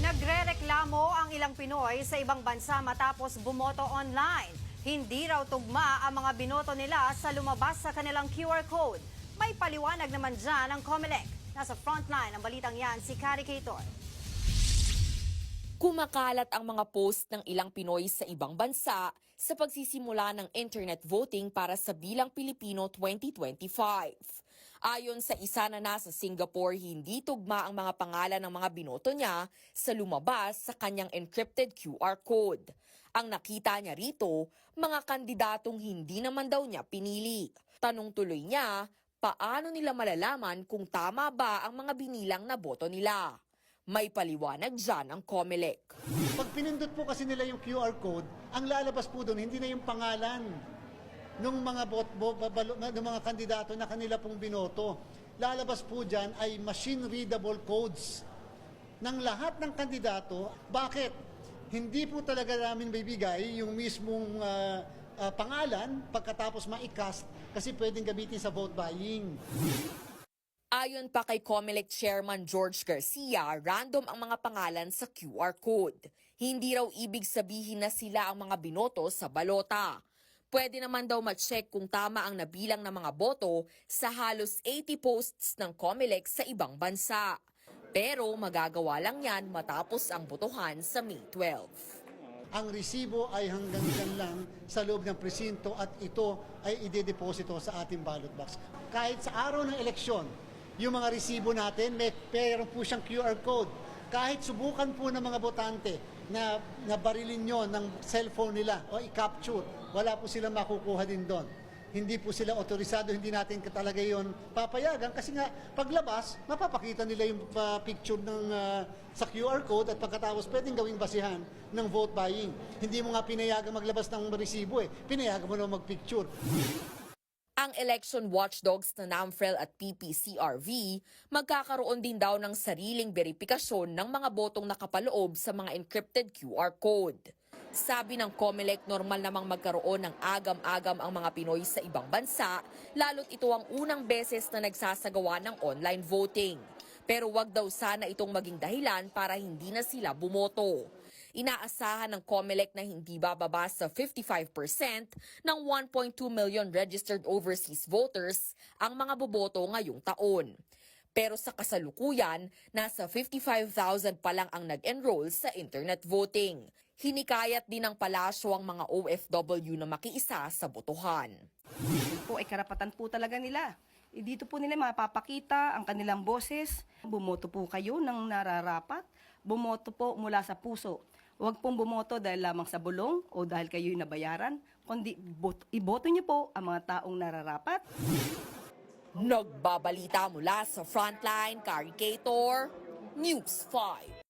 Nagrereklamo ang ilang Pinoy sa ibang bansa matapos bumoto online. Hindi raw tugma ang mga binoto nila sa lumabas sa kanilang QR code. May paliwanag naman dyan ang COMELEC. Nasa frontline ang balitang yan si Kari Cator. Kumakalat ang mga post ng ilang Pinoy sa ibang bansa sa pagsisimula ng internet voting para sa Bilang Pilipino 2025. Ayon sa isa na nasa Singapore, hindi tugma ang mga pangalan ng mga binoto niya sa lumabas sa kanyang encrypted QR code. Ang nakita niya rito, mga kandidatong hindi naman daw niya pinili. Tanong tuloy niya, paano nila malalaman kung tama ba ang mga binilang na boto nila? May paliwanag dyan ang COMELEC. Pag pinindot po kasi nila yung QR code, ang lalabas po doon, hindi na yung pangalan ng mga kandidato na kanila pong binoto. Lalabas po dyan ay machine-readable codes ng lahat ng kandidato. Bakit? Hindi po talaga namin bibigay yung mismong pangalan pagkatapos ma-cast kasi pwedeng gamitin sa vote buying. Ayon pa kay COMELEC Chairman George Garcia, random ang mga pangalan sa QR code. Hindi raw ibig sabihin na sila ang mga binoto sa balota. Pwede naman daw ma-check kung tama ang nabilang ng mga boto sa halos 80 posts ng COMELEC sa ibang bansa. Pero magagawa lang yan matapos ang botohan sa May 12. Ang resibo ay hanggang dyan lang sa loob ng presinto at ito ay idedeposito sa ating ballot box. Kahit sa araw ng eleksyon, yung mga resibo natin, meron po siyang QR code. Kahit subukan po ng mga botante na barilin nyo ng cellphone nila o i-capture, wala po silang makukuha din doon. Hindi po sila otorisado, hindi natin talaga yon papayagan kasi nga paglabas, mapapakita nila yung picture sa QR code at pagkatapos pwedeng gawing basihan ng vote buying. Hindi mo nga pinayagan maglabas ng resibo pinayagan mo na magpicture. Ang election watchdogs na NAMFREL at PPCRV magkakaroon din daw ng sariling beripikasyon ng mga botong nakapaloob sa mga encrypted QR code. Sabi ng COMELEC, normal namang magkaroon ng agam-agam ang mga Pinoy sa ibang bansa, lalo't ito ang unang beses na nagsasagawa ng online voting. Pero wag daw sana itong maging dahilan para hindi na sila bumoto. Inaasahan ng COMELEC na hindi bababa sa 55% ng 1.2 million registered overseas voters ang mga boboto ngayong taon. Pero sa kasalukuyan, nasa 55,000 pa lang ang nag-enroll sa internet voting. Hinikayat din ng palasyo ang mga OFW na makiisa sa botohan. Po ay karapatan po talaga nila. Dito po nila mapapakita ang kanilang boses. Bumoto po kayo ng nararapat. Bumoto po mula sa puso. Huwag pong bumoto dahil lamang sa bulong o dahil kayo'y nabayaran, kundi iboto niyo po ang mga taong nararapat. Nagbabalita mula sa Frontline, Kari Cator, News 5.